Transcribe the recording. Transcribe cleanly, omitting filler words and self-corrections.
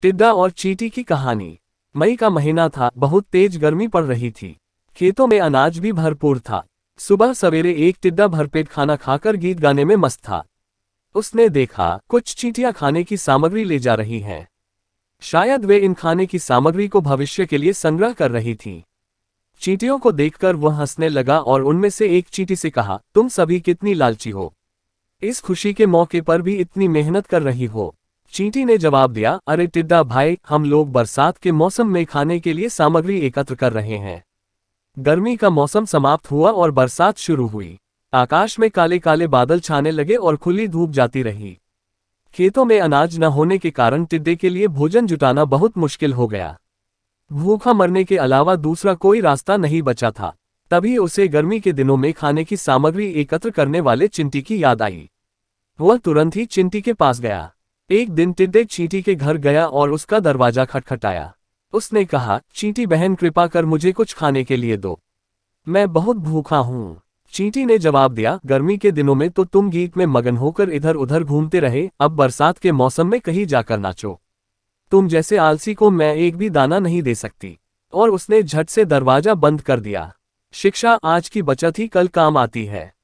टिड्डा और चींटी की कहानी। मई का महीना था, बहुत तेज गर्मी पड़ रही थी। खेतों में अनाज भी भरपूर था। सुबह सवेरे एक टिड्डा भरपेट खाना खाकर गीत गाने में मस्त था। उसने देखा कुछ चींटियां खाने की सामग्री ले जा रही हैं। शायद वे इन खाने की सामग्री को भविष्य के लिए संग्रह कर रही थीं। चींटियों को देखकर वह हंसने लगा और उनमें से एक चींटी से कहा, तुम सभी कितनी लालची हो, इस खुशी के मौके पर भी इतनी मेहनत कर रही हो। चींटी ने जवाब दिया, अरे टिड्डा भाई, हम लोग बरसात के मौसम में खाने के लिए सामग्री एकत्र कर रहे हैं। गर्मी का मौसम समाप्त हुआ और बरसात शुरू हुई। आकाश में काले काले बादल छाने लगे और खुली धूप जाती रही। खेतों में अनाज न होने के कारण टिड्डे के लिए भोजन जुटाना बहुत मुश्किल हो गया। भूखा मरने के अलावा दूसरा कोई रास्ता नहीं बचा था। तभी उसे गर्मी के दिनों में खाने की सामग्री एकत्र करने वाले चिंटी की याद आई। वह तुरंत ही चिंटी के पास गया। एक दिन टिड्डे चींटी के घर गया और उसका दरवाजा खटखटाया। उसने कहा, चींटी बहन, कृपा कर मुझे कुछ खाने के लिए दो, मैं बहुत भूखा हूँ। चींटी ने जवाब दिया, गर्मी के दिनों में तो तुम गीत में मगन होकर इधर उधर घूमते रहे, अब बरसात के मौसम में कहीं जाकर नाचो। तुम जैसे आलसी को मैं एक भी दाना नहीं दे सकती। और उसने झट से दरवाजा बंद कर दिया। शिक्षा आज की बचत ही कल काम आती है।